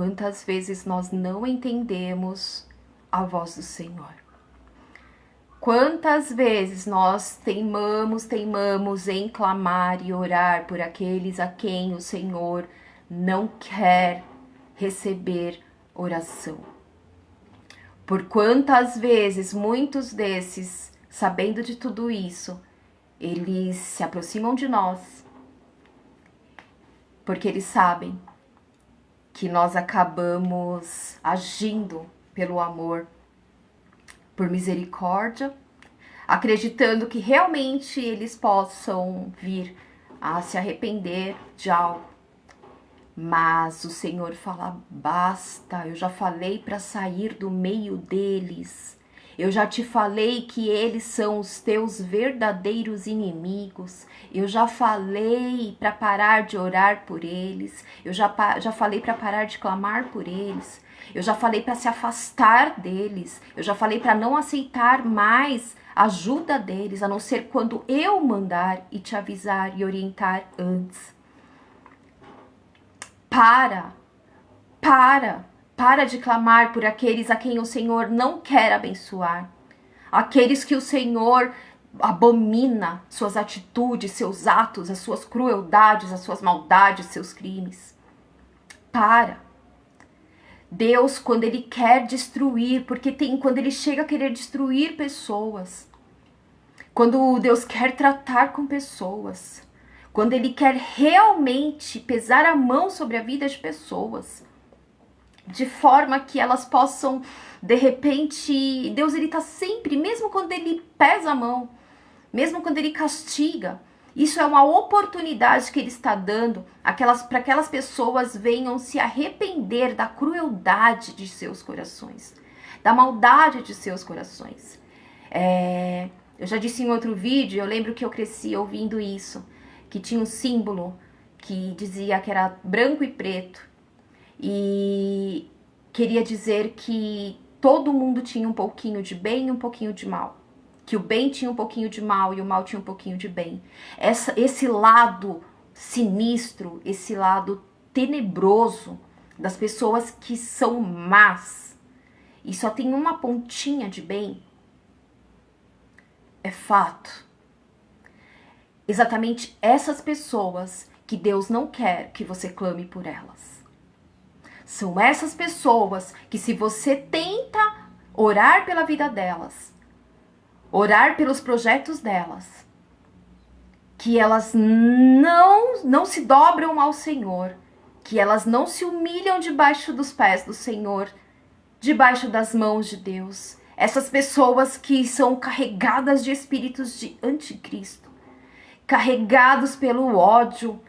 quantas vezes nós não entendemos a voz do Senhor. Quantas vezes nós teimamos em clamar e orar por aqueles a quem o Senhor não quer receber oração. Por quantas vezes muitos desses, sabendo de tudo isso, eles se aproximam de nós, porque eles sabem que nós acabamos agindo pelo amor, por misericórdia, acreditando que realmente eles possam vir a se arrepender de algo. Mas o Senhor fala, basta, eu já falei para sair do meio deles. Eu já te falei que eles são os teus verdadeiros inimigos. Eu já falei para parar de orar por eles. Eu já falei para parar de clamar por eles. Eu já falei para se afastar deles. Eu já falei para não aceitar mais ajuda deles, a não ser quando eu mandar e te avisar e orientar antes. Para de clamar por aqueles a quem o Senhor não quer abençoar. Aqueles que o Senhor abomina suas atitudes, seus atos, as suas crueldades, as suas maldades, seus crimes. Deus, quando Ele quer destruir, porque quando Ele chega a querer destruir pessoas, quando Deus quer tratar com pessoas, quando Ele quer realmente pesar a mão sobre a vida de pessoas, de forma que elas possam, de repente, Deus Ele está sempre, mesmo quando Ele pesa a mão, mesmo quando Ele castiga, isso é uma oportunidade que Ele está dando para aquelas pessoas venham se arrepender da crueldade de seus corações, da maldade de seus corações. Eu já disse em outro vídeo, eu lembro que eu cresci ouvindo isso, que tinha um símbolo que dizia que era branco e preto e queria dizer que todo mundo tinha um pouquinho de bem e um pouquinho de mal. Que o bem tinha um pouquinho de mal e o mal tinha um pouquinho de bem. Esse lado sinistro, esse lado tenebroso das pessoas que são más e só tem uma pontinha de bem, é fato. Exatamente essas pessoas que Deus não quer que você clame por elas. São essas pessoas que, se você tenta orar pela vida delas, orar pelos projetos delas, que elas não se dobram ao Senhor, que elas não se humilham debaixo dos pés do Senhor, debaixo das mãos de Deus. Essas pessoas que são carregadas de espíritos de anticristo, carregados pelo ódio,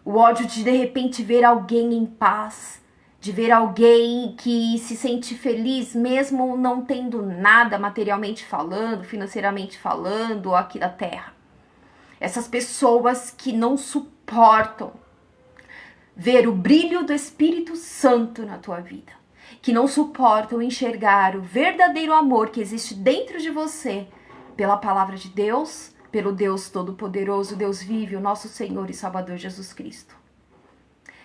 o ódio de repente ver alguém em paz, de ver alguém que se sente feliz mesmo não tendo nada materialmente falando, financeiramente falando, aqui da terra. Essas pessoas que não suportam ver o brilho do Espírito Santo na tua vida, que não suportam enxergar o verdadeiro amor que existe dentro de você pela palavra de Deus, pelo Deus Todo-Poderoso, Deus vive, o nosso Senhor e Salvador Jesus Cristo.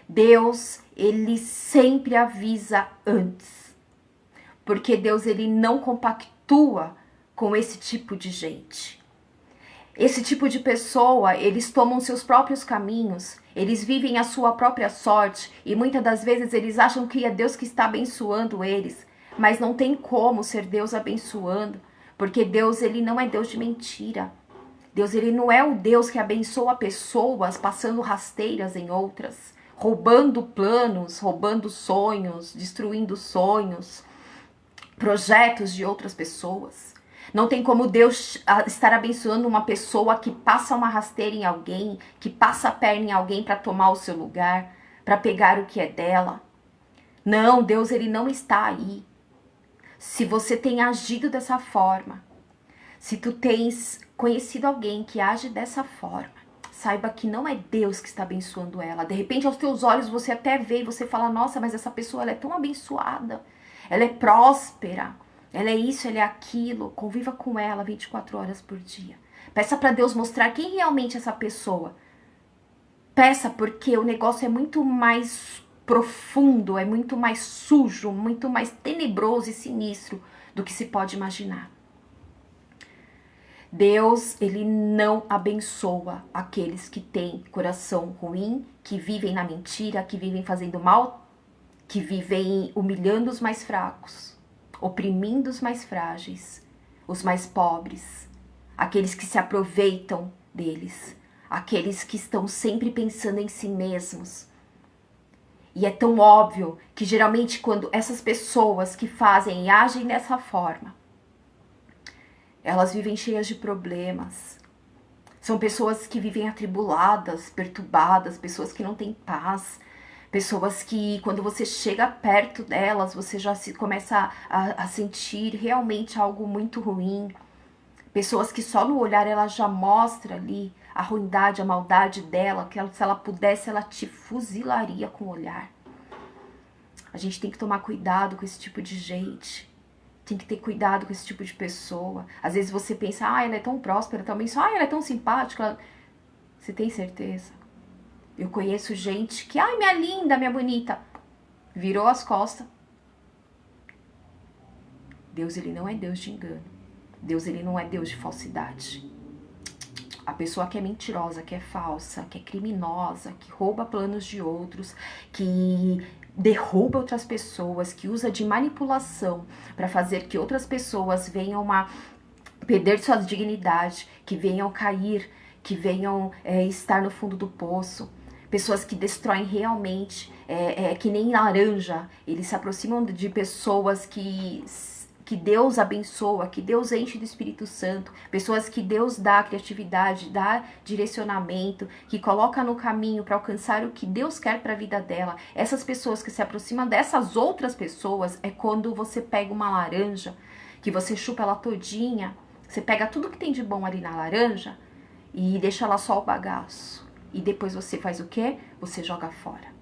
Deus, Ele sempre avisa antes, porque Deus, Ele não compactua com esse tipo de gente. Esse tipo de pessoa, eles tomam seus próprios caminhos, eles vivem a sua própria sorte e muitas das vezes eles acham que é Deus que está abençoando eles, mas não tem como ser Deus abençoando, porque Deus, Ele não é Deus de mentira. Deus, Ele não é o Deus que abençoa pessoas passando rasteiras em outras, roubando planos, roubando sonhos, destruindo sonhos, projetos de outras pessoas. Não tem como Deus estar abençoando uma pessoa que passa uma rasteira em alguém, que passa a perna em alguém para tomar o seu lugar, para pegar o que é dela. Não, Deus, Ele não está aí. Se você tem agido dessa forma, se tu tens conhecido alguém que age dessa forma, saiba que não é Deus que está abençoando ela. De repente, aos teus olhos, você até vê e você fala, nossa, mas essa pessoa ela é tão abençoada, ela é próspera, ela é isso, ela é aquilo. Conviva com ela 24 horas por dia. Peça para Deus mostrar quem realmente é essa pessoa. Peça, porque o negócio é muito mais profundo, é muito mais sujo, muito mais tenebroso e sinistro do que se pode imaginar. Deus, ele não abençoa aqueles que têm coração ruim, que vivem na mentira, que vivem fazendo mal, que vivem humilhando os mais fracos, oprimindo os mais frágeis, os mais pobres, aqueles que se aproveitam deles, aqueles que estão sempre pensando em si mesmos. E é tão óbvio que geralmente quando essas pessoas que fazem e agem dessa forma, elas vivem cheias de problemas. São pessoas que vivem atribuladas, perturbadas, pessoas que não têm paz, pessoas que quando você chega perto delas, você já começa a sentir realmente algo muito ruim. Pessoas que só no olhar ela já mostra ali a ruindade, a maldade dela, que se ela pudesse, ela te fuzilaria com o olhar. A gente tem que tomar cuidado com esse tipo de gente. Tem que ter cuidado com esse tipo de pessoa. Às vezes você pensa, ela é tão próspera também, ela é tão simpática. Você tem certeza? Eu conheço gente que, minha linda, minha bonita, virou as costas. Deus, ele não é Deus de engano. Deus, ele não é Deus de falsidade. A pessoa que é mentirosa, que é falsa, que é criminosa, que rouba planos de outros, que derruba outras pessoas, que usa de manipulação para fazer que outras pessoas venham a perder sua dignidade, que venham cair, que venham estar no fundo do poço. Pessoas que destroem realmente, que nem laranja. Eles se aproximam de pessoas que Deus abençoa, que Deus enche do Espírito Santo, pessoas que Deus dá criatividade, dá direcionamento, que coloca no caminho para alcançar o que Deus quer para a vida dela. Essas pessoas que se aproximam dessas outras pessoas é quando você pega uma laranja, que você chupa ela todinha, você pega tudo que tem de bom ali na laranja e deixa ela só o bagaço. E depois você faz o quê? Você joga fora.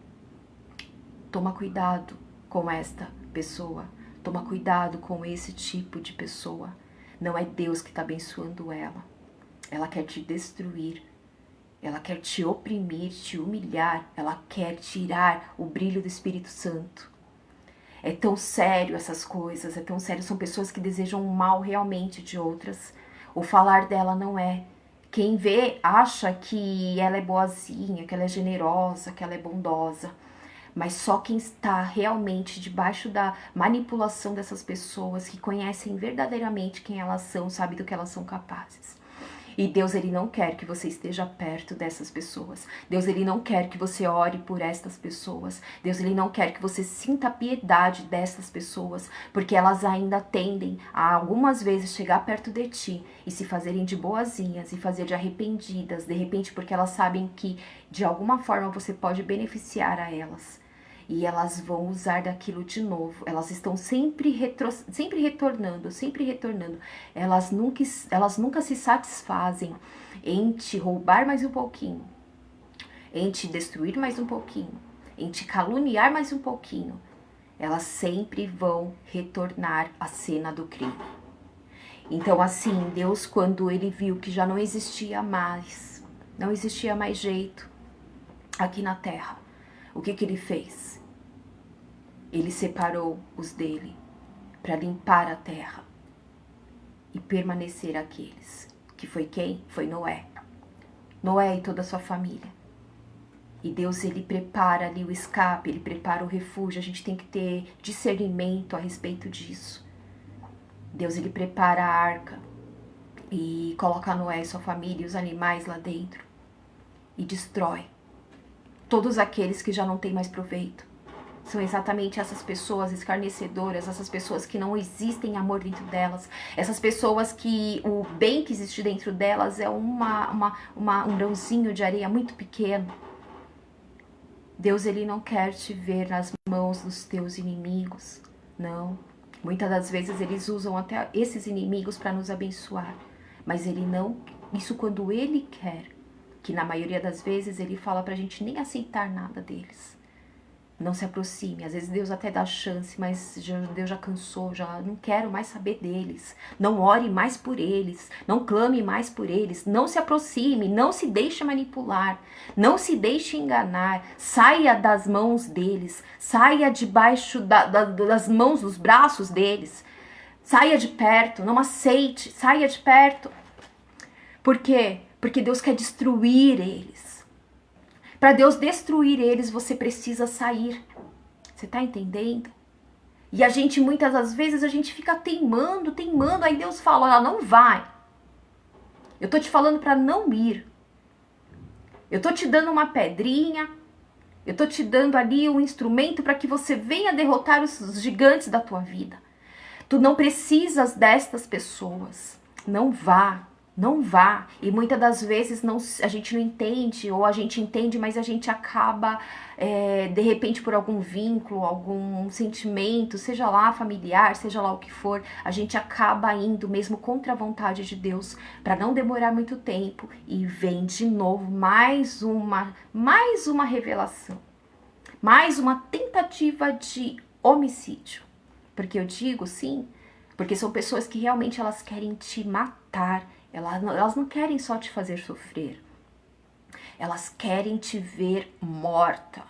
Toma cuidado com esta pessoa. Toma cuidado com esse tipo de pessoa. Não é Deus que está abençoando ela. Ela quer te destruir. Ela quer te oprimir, te humilhar. Ela quer tirar o brilho do Espírito Santo. É tão sério essas coisas, é tão sério. São pessoas que desejam o mal realmente de outras. O falar dela não é. Quem vê acha que ela é boazinha, que ela é generosa, que ela é bondosa. Mas só quem está realmente debaixo da manipulação dessas pessoas, que conhecem verdadeiramente quem elas são, sabe do que elas são capazes. E Deus, ele não quer que você esteja perto dessas pessoas. Deus, ele não quer que você ore por estas pessoas. Deus, ele não quer que você sinta piedade dessas pessoas, porque elas ainda tendem a algumas vezes chegar perto de ti e se fazerem de boazinhas e fazer de arrependidas, de repente porque elas sabem que de alguma forma você pode beneficiar a elas. E elas vão usar daquilo de novo. Elas estão sempre retornando. Elas nunca se satisfazem em te roubar mais um pouquinho, em te destruir mais um pouquinho, em te caluniar mais um pouquinho. Elas sempre vão retornar à cena do crime. Então, assim, Deus, quando ele viu que já não existia mais jeito aqui na terra, o que ele fez? Ele separou os dele para limpar a terra e permanecer aqueles. Que foi quem? Foi Noé. Noé e toda a sua família. E Deus, ele prepara ali o escape, ele prepara o refúgio. A gente tem que ter discernimento a respeito disso. Deus, ele prepara a arca e coloca Noé e sua família e os animais lá dentro e destrói todos aqueles que já não têm mais proveito. São exatamente essas pessoas escarnecedoras, essas pessoas que não existem amor dentro delas, essas pessoas que o bem que existe dentro delas é um grãozinho de areia muito pequeno. Deus, ele não quer te ver nas mãos dos teus inimigos, não. Muitas das vezes eles usam até esses inimigos para nos abençoar, mas ele não, isso quando ele quer, que na maioria das vezes ele fala pra gente nem aceitar nada deles. Não se aproxime. Às vezes Deus até dá chance, mas Deus já cansou, já não quero mais saber deles. Não ore mais por eles, não clame mais por eles, não se aproxime, não se deixe manipular, não se deixe enganar. Saia das mãos deles, saia debaixo das mãos, dos braços deles. Saia de perto, não aceite, saia de perto. Por quê? Porque Deus quer destruir eles. Para Deus destruir eles, você precisa sair. Você tá entendendo? E a gente, muitas das vezes, a gente fica teimando. Aí Deus fala, olha, não vai. Eu tô te falando para não ir. Eu tô te dando uma pedrinha. Eu tô te dando ali um instrumento para que você venha derrotar os gigantes da tua vida. Tu não precisas destas pessoas. Não vá. Não vá. E muitas das vezes a gente não entende, ou a gente entende, mas a gente acaba, de repente, por algum vínculo, algum sentimento, seja lá familiar, seja lá o que for, a gente acaba indo mesmo contra a vontade de Deus, para não demorar muito tempo, e vem de novo mais uma revelação, mais uma tentativa de homicídio. Porque eu digo sim, porque são pessoas que realmente elas querem te matar. Elas não querem só te fazer sofrer. Elas querem te ver morta.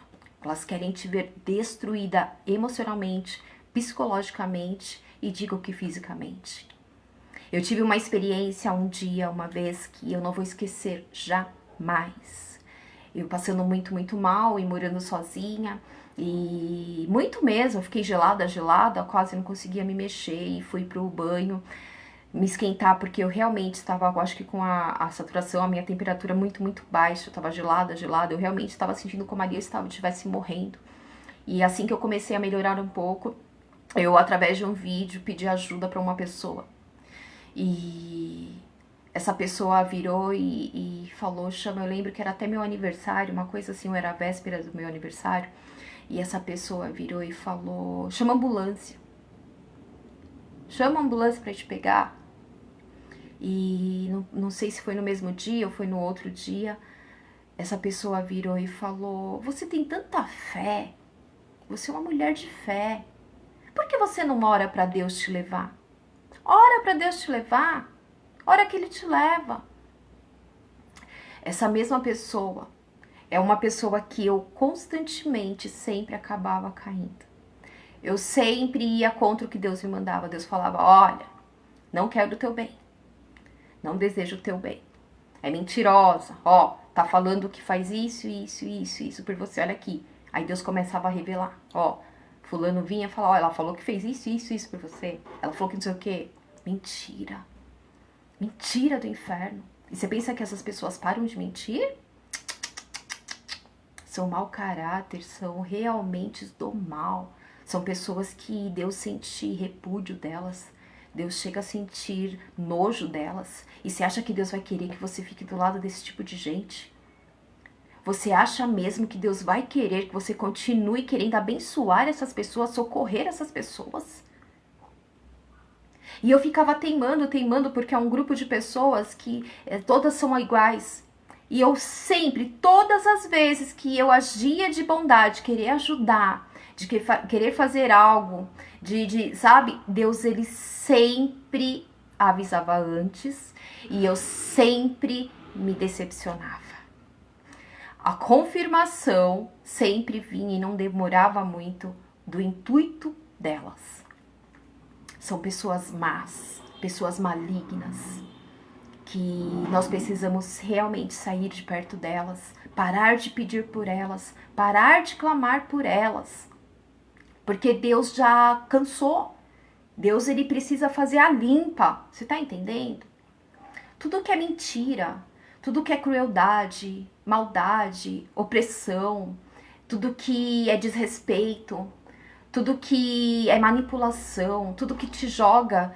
Elas querem te ver destruída emocionalmente, psicologicamente e digo que fisicamente. Eu tive uma experiência um dia, uma vez, que eu não vou esquecer jamais. Eu passando muito mal e morando sozinha. E muito mesmo, eu fiquei gelada, quase não conseguia me mexer e fui pro banho me esquentar, porque eu realmente estava, acho que com a saturação, a minha temperatura muito baixa, eu estava gelada, eu realmente estava sentindo como ali eu estivesse morrendo. E assim que eu comecei a melhorar um pouco, eu, através de um vídeo, pedi ajuda para uma pessoa. E essa pessoa virou e falou, eu lembro que era até meu aniversário, uma coisa assim, era a véspera do meu aniversário, e essa pessoa virou e falou, chama a ambulância para te pegar. E não sei se foi no mesmo dia ou foi no outro dia, essa pessoa virou e falou, você tem tanta fé, você é uma mulher de fé, por que você não ora para Deus te levar? Ora para Deus te levar, ora que Ele te leva. Essa mesma pessoa é uma pessoa que eu constantemente sempre acabava caindo. Eu sempre ia contra o que Deus me mandava. Deus falava, olha, não quero o teu bem. Não desejo o teu bem. É mentirosa. Ó, tá falando que faz isso por você. Olha aqui. Aí Deus começava a revelar. Ó, fulano vinha e falava, ó, ela falou que fez isso por você. Ela falou que não sei o quê. Mentira. Mentira do inferno. E você pensa que essas pessoas param de mentir? São mau caráter, são realmente do mal. São pessoas que Deus sente repúdio delas. Deus chega a sentir nojo delas. E você acha que Deus vai querer que você fique do lado desse tipo de gente? Você acha mesmo que Deus vai querer que você continue querendo abençoar essas pessoas, socorrer essas pessoas? E eu ficava teimando, porque é um grupo de pessoas que todas são iguais. E eu sempre, todas as vezes que eu agia de bondade, querer ajudar, de querer fazer algo, sabe? Deus, ele sempre avisava antes e eu sempre me decepcionava. A confirmação sempre vinha e não demorava muito do intuito delas. São pessoas más, pessoas malignas, que nós precisamos realmente sair de perto delas, parar de pedir por elas, parar de clamar por elas. Porque Deus já cansou. Deus, ele precisa fazer a limpa. Você tá entendendo? Tudo que é mentira, tudo que é crueldade, maldade, opressão, tudo que é desrespeito, tudo que é manipulação, tudo que te joga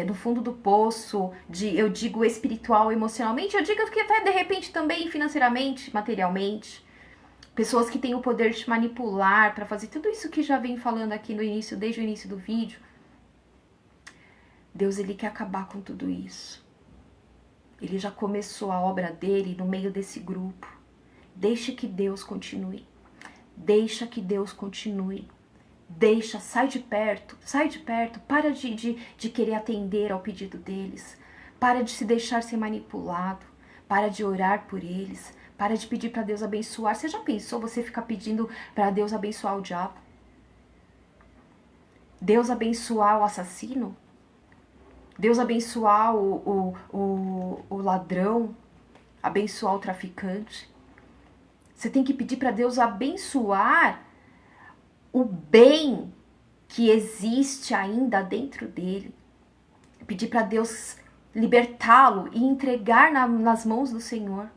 no fundo do poço, eu digo espiritual, emocionalmente, eu digo que até de repente também financeiramente, materialmente. Pessoas que têm o poder de manipular para fazer tudo isso que já vem falando aqui no início, desde o início do vídeo. Deus, ele quer acabar com tudo isso. Ele já começou a obra dele no meio desse grupo. Deixe que Deus continue. Deixa que Deus continue. Deixa, sai de perto, para de querer atender ao pedido deles. Para de se deixar ser manipulado. Para de orar por eles. Para de pedir para Deus abençoar. Você já pensou você ficar pedindo para Deus abençoar o diabo? Deus abençoar o assassino? Deus abençoar o ladrão? Abençoar o traficante? Você tem que pedir para Deus abençoar o bem que existe ainda dentro dele. Pedir para Deus libertá-lo e entregar nas mãos do Senhor.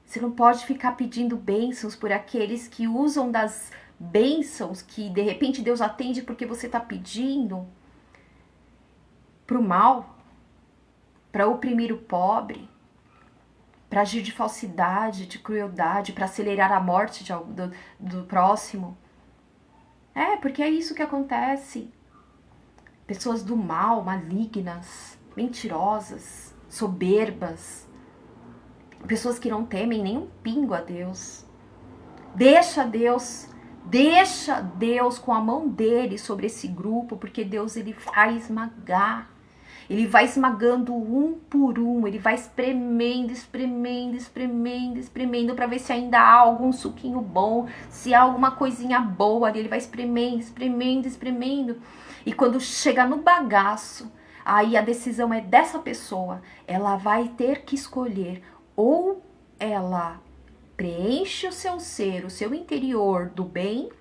Você não pode ficar pedindo bênçãos por aqueles que usam das bênçãos que de repente Deus atende porque você está pedindo para o mal, para oprimir o pobre, para agir de falsidade, de crueldade, para acelerar a morte do próximo. Porque é isso que acontece. Pessoas do mal, malignas, mentirosas, soberbas. Pessoas que não temem nem um pingo a Deus. Deixa Deus com a mão dele sobre esse grupo, porque Deus ele vai esmagar. Ele vai esmagando um por um, ele vai espremendo para ver se ainda há algum suquinho bom, se há alguma coisinha boa ali, ele vai espremendo. E quando chega no bagaço, aí a decisão é dessa pessoa, ela vai ter que escolher, ou ela preenche o seu ser, o seu interior do bem,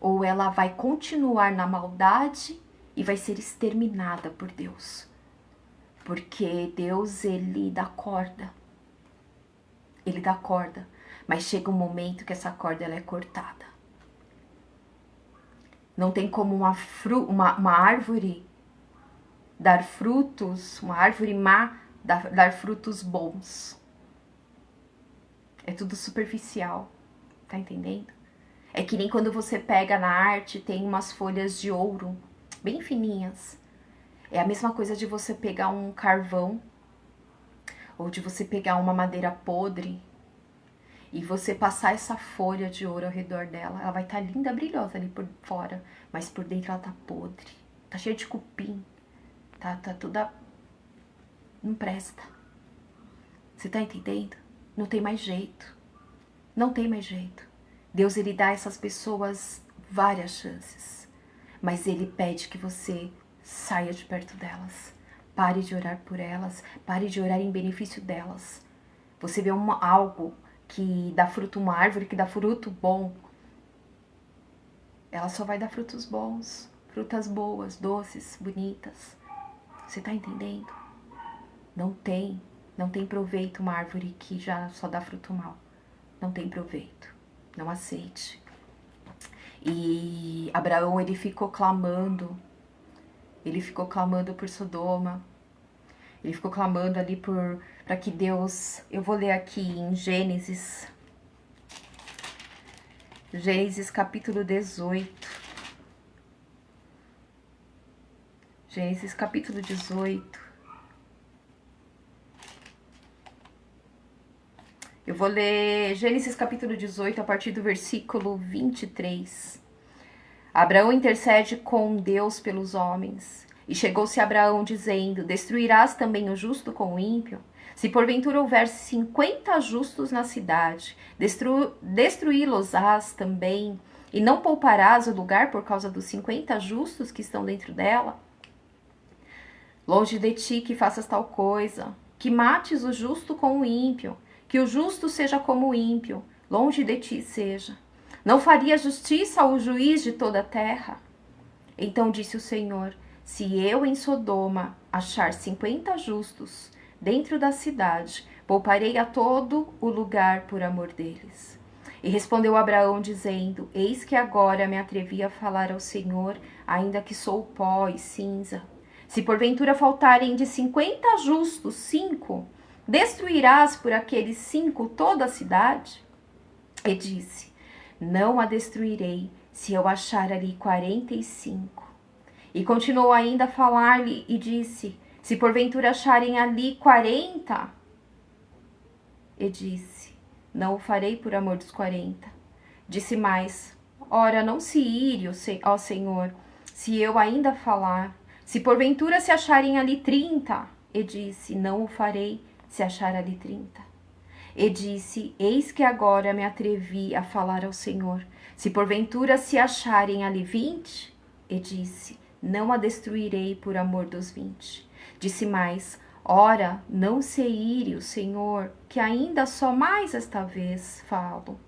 ou ela vai continuar na maldade e vai ser exterminada por Deus. Porque Deus, ele dá corda. Ele dá corda. Mas chega um momento que essa corda ela é cortada. Não tem como uma árvore dar frutos, uma árvore má dar frutos bons. É tudo superficial. Tá entendendo? É que nem quando você pega na arte, tem umas folhas de ouro bem fininhas. É a mesma coisa de você pegar um carvão ou de você pegar uma madeira podre e você passar essa folha de ouro ao redor dela. Ela vai estar linda, brilhosa ali por fora, mas por dentro ela tá podre, tá cheia de cupim, tá toda... não presta. Você tá entendendo? Não tem mais jeito. Não tem mais jeito. Deus, ele dá a essas pessoas várias chances. Mas ele pede que você saia de perto delas. Pare de orar por elas. Pare de orar em benefício delas. Você vê algo que dá fruto, uma árvore que dá fruto bom. Ela só vai dar frutos bons. Frutas boas, doces, bonitas. Você tá entendendo? Não tem proveito uma árvore que já só dá fruto mal. Não tem proveito. Não aceite. E Abraão, ele ficou clamando por Sodoma, ele ficou clamando ali para que Deus, eu vou ler aqui em Gênesis capítulo 18, Gênesis capítulo 18, eu vou ler Gênesis capítulo 18 a partir do versículo 23. Abraão intercede com Deus pelos homens. E chegou-se Abraão dizendo: destruirás também o justo com o ímpio? Se porventura houver 50 justos na cidade, destruí-los-ás também, e não pouparás o lugar por causa dos 50 justos que estão dentro dela? Longe de ti que faças tal coisa, que mates o justo com o ímpio, que o justo seja como o ímpio, longe de ti seja. Não faria justiça ao juiz de toda a terra? Então disse o Senhor: se eu em Sodoma achar 50 justos dentro da cidade, pouparei a todo o lugar por amor deles. E respondeu Abraão dizendo: eis que agora me atrevi a falar ao Senhor, ainda que sou pó e cinza. Se porventura faltarem de 50 justos 5, destruirás por aqueles 5 toda a cidade? E disse: não a destruirei, se eu achar ali 45. E continuou ainda a falar-lhe e disse: se porventura acharem ali 40. E disse: não o farei por amor dos 40. Disse mais: ora, não se ire, ó Senhor, se eu ainda falar. Se porventura se acharem ali 30, e disse: não o farei se achar ali 30. E disse: eis que agora me atrevi a falar ao Senhor. Se porventura se acharem ali 20, e disse: não a destruirei por amor dos 20. Disse mais: ora, não se ire o Senhor, que ainda só mais esta vez falo.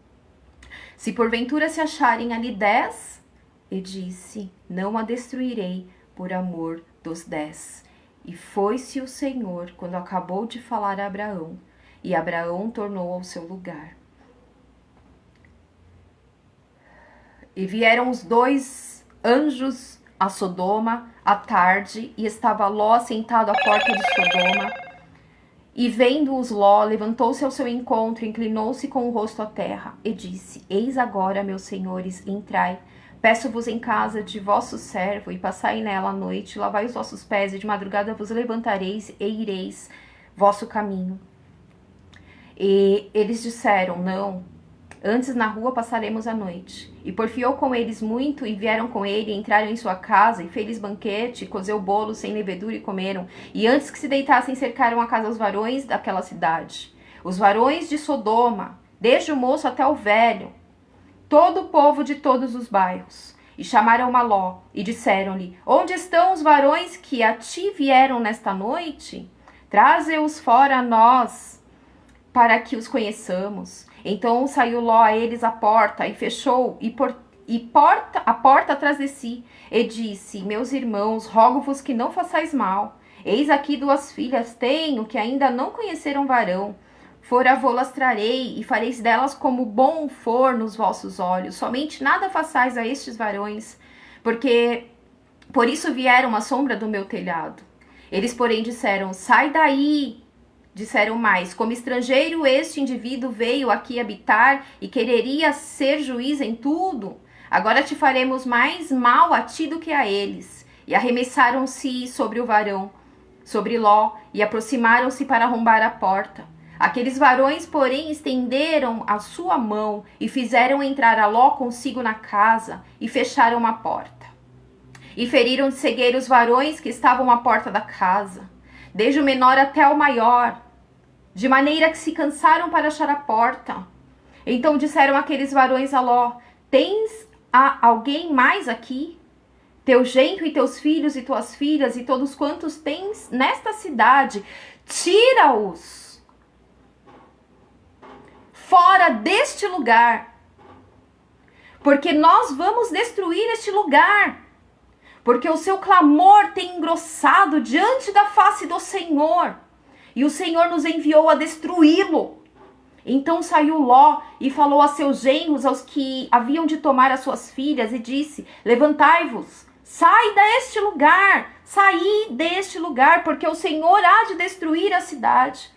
Se porventura se acharem ali 10, e disse: não a destruirei por amor dos 10. E foi-se o Senhor quando acabou de falar a Abraão, e Abraão tornou ao seu lugar. E vieram os 2 anjos a Sodoma à tarde, e estava Ló sentado à porta de Sodoma. E vendo-os Ló, levantou-se ao seu encontro, inclinou-se com o rosto à terra, e disse: eis agora, meus senhores, entrai. Peço-vos em casa de vosso servo, e passai nela a noite, lavai os vossos pés, e de madrugada vos levantareis, e ireis vosso caminho. E eles disseram: não, antes na rua passaremos a noite. E porfiou com eles muito, e vieram com ele, entraram em sua casa, e fez-lhes banquete, cozeu bolo sem levedura, e comeram. E antes que se deitassem, cercaram a casa os varões daquela cidade, os varões de Sodoma, desde o moço até o velho, todo o povo de todos os bairros. E chamaram Ló, e disseram-lhe: onde estão os varões que a ti vieram nesta noite? Traze-os fora a nós, para que os conheçamos. Então saiu Ló a eles à porta, e fechou a porta atrás de si, e disse: meus irmãos, rogo-vos que não façais mal. Eis aqui 2 filhas tenho, que ainda não conheceram varão. Fora vô-las trarei, e fareis delas como bom for nos vossos olhos. Somente nada façais a estes varões, porque por isso vieram à sombra do meu telhado. Eles, porém, disseram: sai daí. Disseram mais: como estrangeiro este indivíduo veio aqui habitar e quereria ser juiz em tudo. Agora te faremos mais mal a ti do que a eles. E arremessaram-se sobre o varão, sobre Ló, e aproximaram-se para arrombar a porta. Aqueles varões, porém, estenderam a sua mão e fizeram entrar a Ló consigo na casa e fecharam a porta. E feriram de cegueira os varões que estavam à porta da casa, desde o menor até o maior, de maneira que se cansaram para achar a porta. Então disseram aqueles varões a Ló: tens alguém mais aqui? Teu genro e teus filhos e tuas filhas e todos quantos tens nesta cidade, tira-os fora deste lugar, porque nós vamos destruir este lugar, porque o seu clamor tem engrossado diante da face do Senhor, e o Senhor nos enviou a destruí-lo. Então saiu Ló e falou a seus genros, aos que haviam de tomar as suas filhas, e disse: levantai-vos, sai deste lugar, saí deste lugar, porque o Senhor há de destruir a cidade.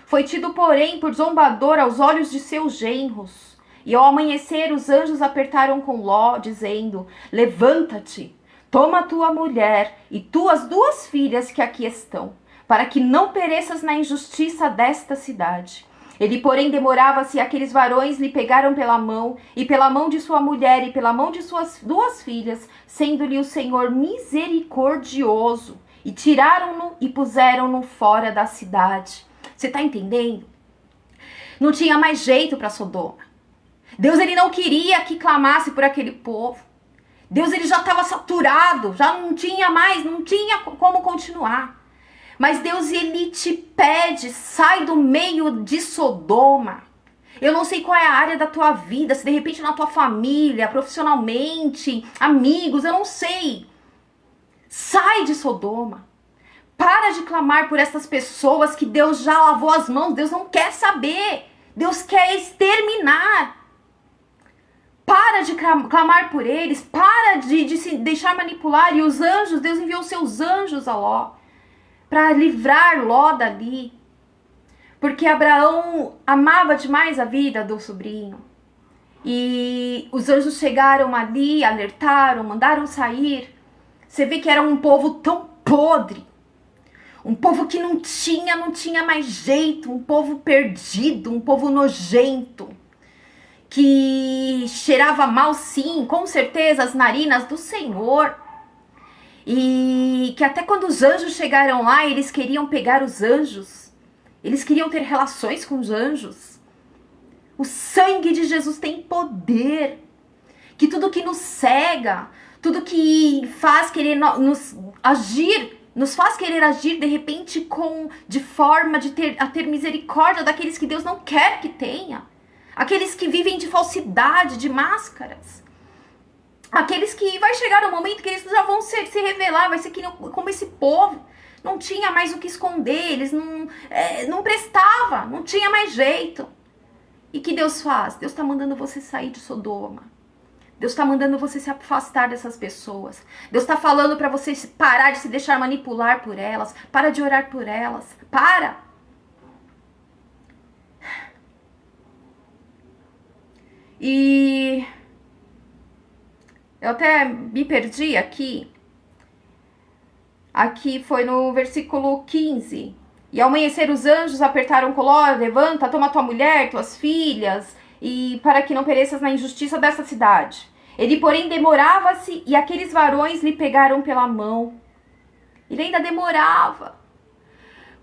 Foi tido, porém, por zombador aos olhos de seus genros. E ao amanhecer os anjos apertaram com Ló, dizendo: levanta-te, toma a tua mulher e tuas 2 filhas que aqui estão, para que não pereças na injustiça desta cidade. Ele, porém, demorava-se, e aqueles varões lhe pegaram pela mão, e pela mão de sua mulher, e pela mão de suas 2 filhas, sendo-lhe o Senhor misericordioso, e tiraram-no e puseram-no fora da cidade. Você está entendendo? Não tinha mais jeito para Sodoma. Deus, ele não queria que clamasse por aquele povo. Deus, ele já estava saturado, já não tinha mais, não tinha como continuar. Mas Deus, ele te pede: sai do meio de Sodoma. Eu não sei qual é a área da tua vida, se de repente na tua família, profissionalmente, amigos, eu não sei. Sai de Sodoma. Para de clamar por essas pessoas que Deus já lavou as mãos. Deus não quer saber. Deus quer exterminar. Para de clamar por eles. Para de se deixar manipular. E os anjos, Deus enviou seus anjos a Ló para livrar Ló dali. Porque Abraão amava demais a vida do sobrinho. E os anjos chegaram ali, alertaram, mandaram sair. Você vê que era um povo tão podre. Um povo que não tinha mais jeito, um povo perdido, um povo nojento, que cheirava mal, sim, com certeza, as narinas do Senhor. E que até quando os anjos chegaram lá, eles queriam pegar os anjos. Eles queriam ter relações com os anjos. O sangue de Jesus tem poder. Que tudo que nos cega, tudo que faz querer nos faz querer agir de repente de forma de ter misericórdia daqueles que Deus não quer que tenha. Aqueles que vivem de falsidade, de máscaras. Aqueles que vai chegar um momento que eles já vão se revelar, vai ser que como esse povo. Não tinha mais o que esconder, eles não prestava, não tinha mais jeito. E que Deus faz? Deus está mandando você sair de Sodoma. Deus está mandando você se afastar dessas pessoas. Deus está falando para você parar de se deixar manipular por elas. Para de orar por elas. Para! E eu até me perdi aqui. Aqui foi no versículo 15. E ao amanhecer os anjos apertaram Cló, levanta, toma tua mulher, tuas filhas, e para que não pereças na injustiça dessa cidade. Ele, porém, demorava-se, e aqueles varões lhe pegaram pela mão. Ele ainda demorava.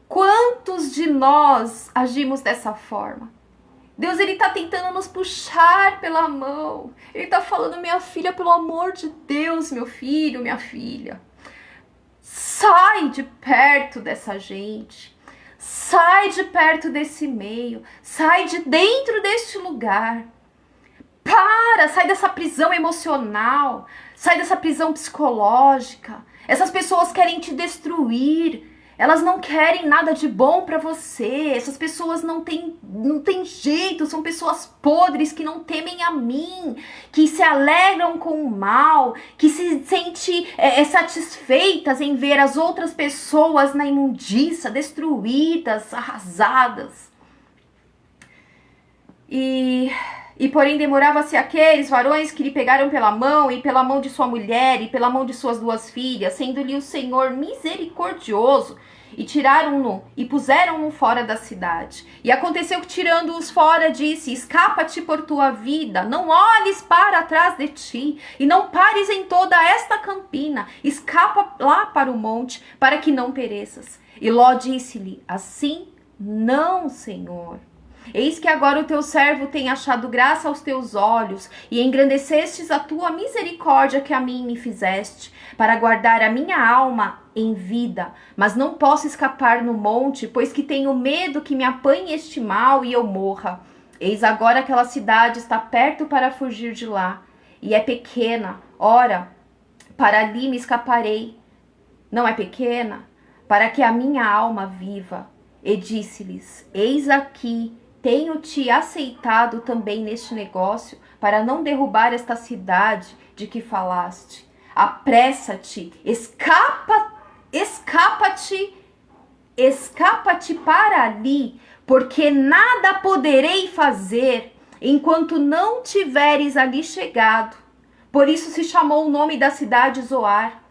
Quantos de nós agimos dessa forma? Deus, ele tá tentando nos puxar pela mão. Ele tá falando, minha filha, pelo amor de Deus, meu filho, minha filha. Sai de perto dessa gente. Sai de perto desse meio. Sai de dentro deste lugar. Sai dessa prisão emocional. Sai dessa prisão psicológica. Essas pessoas querem te destruir. Elas não querem nada de bom pra você. Essas pessoas não têm jeito. São pessoas podres que não temem a mim. Que se alegram com o mal. Que se sentem satisfeitas em ver as outras pessoas na imundícia, destruídas, arrasadas. E porém demorava-se aqueles varões que lhe pegaram pela mão, e pela mão de sua mulher, e pela mão de suas duas filhas, sendo-lhe o Senhor misericordioso, e tiraram-no, e puseram-no fora da cidade. E aconteceu que, tirando-os fora, disse, escapa-te por tua vida, não olhes para trás de ti, e não pares em toda esta campina, escapa lá para o monte, para que não pereças. E Ló disse-lhe, assim não, Senhor. Eis que agora o teu servo tem achado graça aos teus olhos, e engrandecestes a tua misericórdia que a mim me fizeste, para guardar a minha alma em vida. Mas não posso escapar no monte, pois que tenho medo que me apanhe este mal e eu morra. Eis agora aquela cidade está perto para fugir de lá, e é pequena. Ora, para ali me escaparei. Não é pequena? Para que a minha alma viva. E disse-lhes, eis aqui, tenho-te aceitado também neste negócio, para não derrubar esta cidade de que falaste. Apressa-te, escapa-te para ali, porque nada poderei fazer enquanto não tiveres ali chegado. Por isso se chamou o nome da cidade Zoar.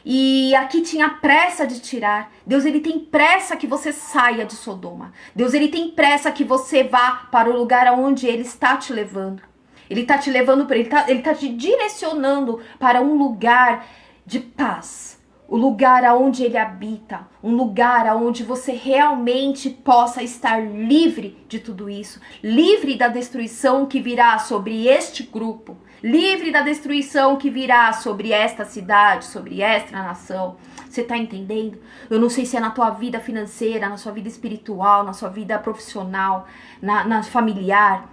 E aqui tinha pressa de tirar. Deus, ele tem pressa que você saia de Sodoma. Deus, ele tem pressa que você vá para o lugar aonde ele está te levando. Ele está te levando, ele está te direcionando para um lugar de paz. O lugar aonde ele habita. Um lugar aonde você realmente possa estar livre de tudo isso. Livre da destruição que virá sobre este grupo. Livre da destruição que virá sobre esta cidade, sobre esta nação. Você tá entendendo? Eu não sei se é na tua vida financeira, na sua vida espiritual, na sua vida profissional, na familiar.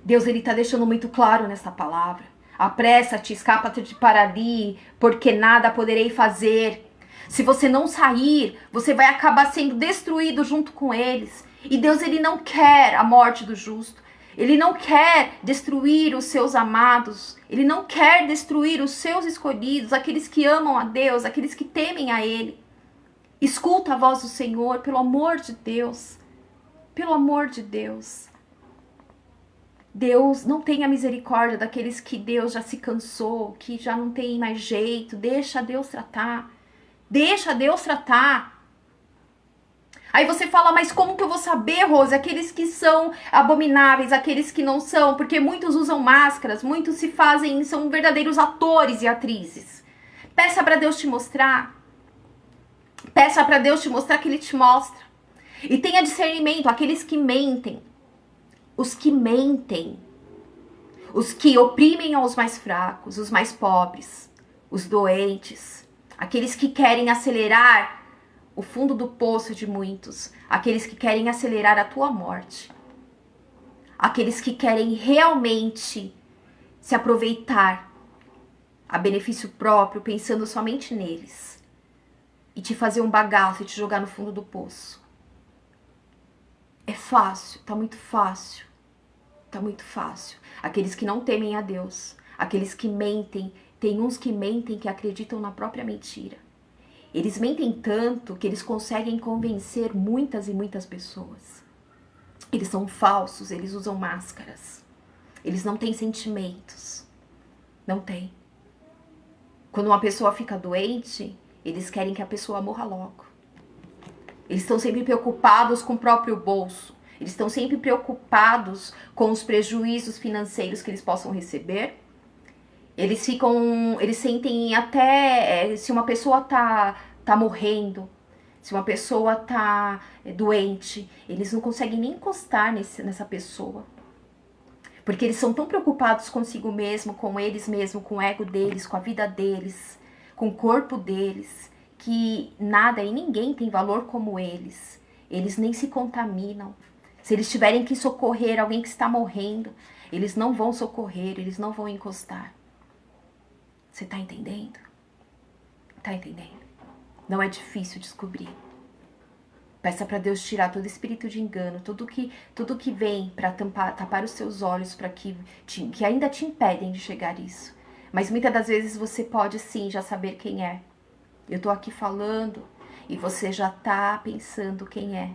Deus, ele tá deixando muito claro nessa palavra. Apressa-te, escapa-te para ali, porque nada poderei fazer. Se você não sair, você vai acabar sendo destruído junto com eles. E Deus, ele não quer a morte do justo. Ele não quer destruir os seus amados. Ele não quer destruir os seus escolhidos, aqueles que amam a Deus, aqueles que temem a Ele. Escuta a voz do Senhor, pelo amor de Deus. Pelo amor de Deus. Deus não tenha misericórdia daqueles que Deus já se cansou, que já não tem mais jeito. Deixa Deus tratar. Deixa Deus tratar. Aí você fala, mas como que eu vou saber, Rose? Aqueles que são abomináveis, aqueles que não são, porque muitos usam máscaras, muitos se fazem, são verdadeiros atores e atrizes. Peça para Deus te mostrar. Peça para Deus te mostrar que Ele te mostra. E tenha discernimento, aqueles que mentem. Os que mentem. Os que oprimem aos mais fracos, os mais pobres, os doentes. Aqueles que querem acelerar o fundo do poço de muitos, aqueles que querem acelerar a tua morte, aqueles que querem realmente se aproveitar a benefício próprio, pensando somente neles, e te fazer um bagaço e te jogar no fundo do poço. É fácil, tá muito fácil, tá muito fácil. Aqueles que não temem a Deus, aqueles que mentem, tem uns que mentem que acreditam na própria mentira. Eles mentem tanto que eles conseguem convencer muitas e muitas pessoas. Eles são falsos, eles usam máscaras. Eles não têm sentimentos. Não tem. Quando uma pessoa fica doente, eles querem que a pessoa morra logo. Eles estão sempre preocupados com o próprio bolso. Eles estão sempre preocupados com os prejuízos financeiros que eles possam receber. Eles sentem até, se uma pessoa tá morrendo, se uma pessoa tá doente, eles não conseguem nem encostar nessa pessoa. Porque eles são tão preocupados consigo mesmo, com eles mesmos, com o ego deles, com a vida deles, com o corpo deles, que nada e ninguém tem valor como eles. Eles nem se contaminam. Se eles tiverem que socorrer alguém que está morrendo, eles não vão socorrer, eles não vão encostar. Você tá entendendo? Tá entendendo? Não é difícil descobrir. Peça para Deus tirar todo espírito de engano, tudo que vem para tapar os seus olhos, para que ainda te impedem de chegar a isso. Mas muitas das vezes você pode sim já saber quem é. Eu tô aqui falando e você já tá pensando quem é.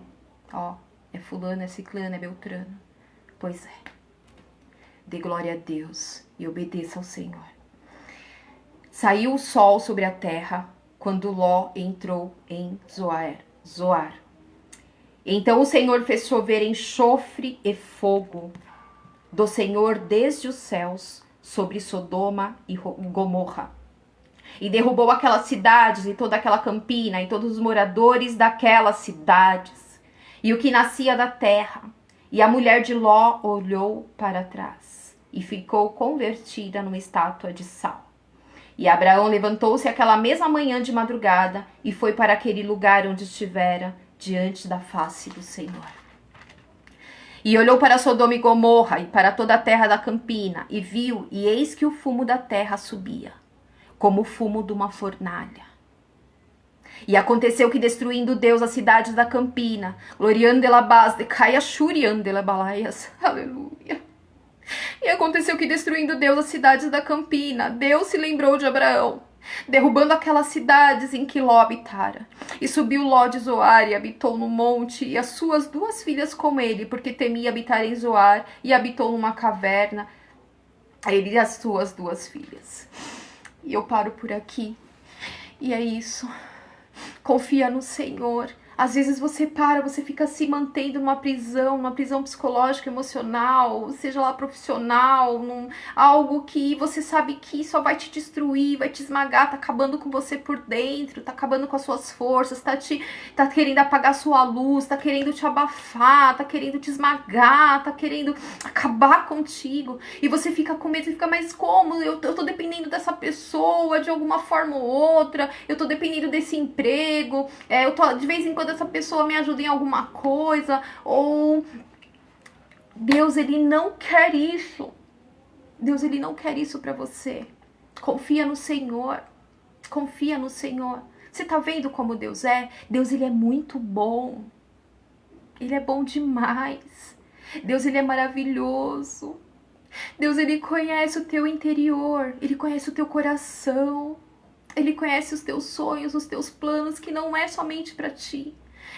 Ó, é fulano, é ciclano, é beltrano. Pois é. Dê glória a Deus e obedeça ao Senhor. Saiu o sol sobre a terra quando Ló entrou em Zoar. Então o Senhor fez chover enxofre e fogo do Senhor desde os céus sobre Sodoma e Gomorra. E derrubou aquelas cidades e toda aquela campina e todos os moradores daquelas cidades e o que nascia da terra. E a mulher de Ló olhou para trás e ficou convertida numa estátua de sal. E Abraão levantou-se aquela mesma manhã de madrugada e foi para aquele lugar onde estivera, diante da face do Senhor. E olhou para Sodoma e Gomorra e para toda a terra da campina, e viu, e eis que o fumo da terra subia, como o fumo de uma fornalha. E aconteceu que, destruindo Deus as cidades da campina, gloriando de labás, decaia shurian de labalaias, aleluia. E aconteceu que, destruindo Deus as cidades da campina, Deus se lembrou de Abraão, derrubando aquelas cidades em que Ló habitara. E subiu Ló de Zoar e habitou no monte, e as suas 2 filhas com ele, porque temia habitar em Zoar, e habitou numa caverna, ele e as suas 2 filhas. E eu paro por aqui. E é isso. Confia no Senhor. Às vezes você fica se mantendo numa prisão psicológica, emocional, seja lá profissional, algo que você sabe que só vai te destruir, vai te esmagar, tá acabando com você por dentro, tá acabando com as suas forças, tá querendo apagar sua luz, tá querendo te abafar, tá querendo te esmagar, tá querendo acabar contigo. E você fica com medo, você fica, mas como? Eu tô dependendo dessa pessoa de alguma forma ou outra, eu tô dependendo desse emprego, de vez em quando essa pessoa me ajuda em alguma coisa, ou Deus, ele não quer isso. Deus, ele não quer isso para você. Confia no Senhor. Confia no Senhor. Você tá vendo como Deus é? Deus, ele é muito bom. Ele é bom demais. Deus, ele é maravilhoso. Deus, ele conhece o teu interior. Ele conhece o teu coração. Ele conhece os teus sonhos, os teus planos, que não é somente para ti.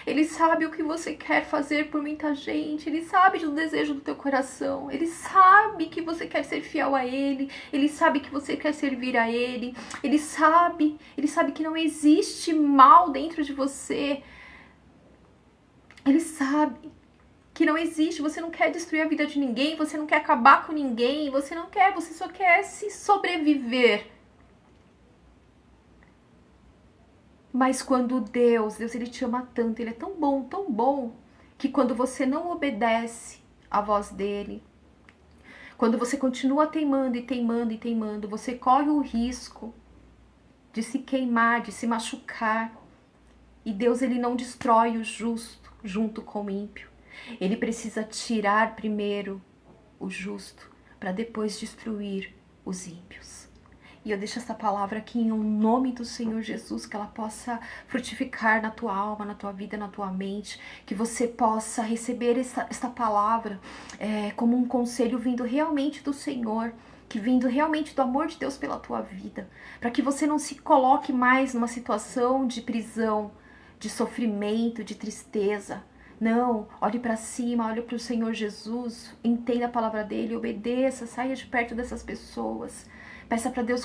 Ele sabe o que você quer fazer por muita gente. Ele sabe do desejo do teu coração. Ele sabe que você quer ser fiel a Ele. Ele sabe que você quer servir a Ele. Ele sabe que não existe mal dentro de você. Ele sabe que não existe, você não quer destruir a vida de ninguém, você não quer acabar com ninguém, você só quer se sobreviver. Mas quando Deus ele te ama tanto, ele é tão bom, que quando você não obedece à voz dele, quando você continua teimando, você corre o risco de se queimar, de se machucar. E Deus ele não destrói o justo junto com o ímpio. Ele precisa tirar primeiro o justo para depois destruir os ímpios. E eu deixo essa palavra aqui em nome do Senhor Jesus, que ela possa frutificar na tua alma, na tua vida, na tua mente, que você possa receber esta palavra como um conselho vindo realmente do Senhor, que vindo realmente do amor de Deus pela tua vida, para que você não se coloque mais numa situação de prisão, de sofrimento, de tristeza. Não, olhe para cima, olhe para o Senhor Jesus, entenda a palavra dele, obedeça, saia de perto dessas pessoas. Peça para Deus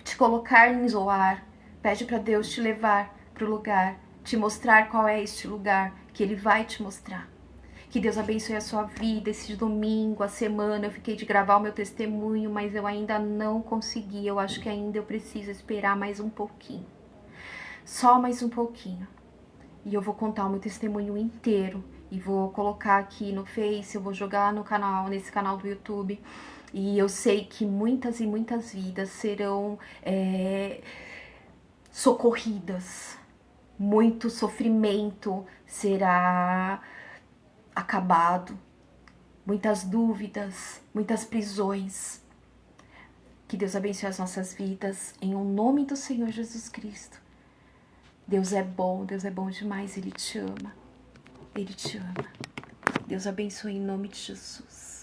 te colocar em Zoar. Pede para Deus te levar para o lugar, te mostrar qual é este lugar, que Ele vai te mostrar. Que Deus abençoe a sua vida, esse domingo, a semana. Eu fiquei de gravar o meu testemunho, mas eu ainda não consegui. Eu acho que ainda eu preciso esperar mais um pouquinho. Só mais um pouquinho. E eu vou contar o meu testemunho inteiro. E vou colocar aqui no Face, eu vou jogar no canal, nesse canal do YouTube. E eu sei que muitas e muitas vidas serão socorridas. Muito sofrimento será acabado. Muitas dúvidas, muitas prisões. Que Deus abençoe as nossas vidas. Em nome do Senhor Jesus Cristo. Deus é bom demais. Ele te ama. Ele te ama. Deus abençoe em nome de Jesus.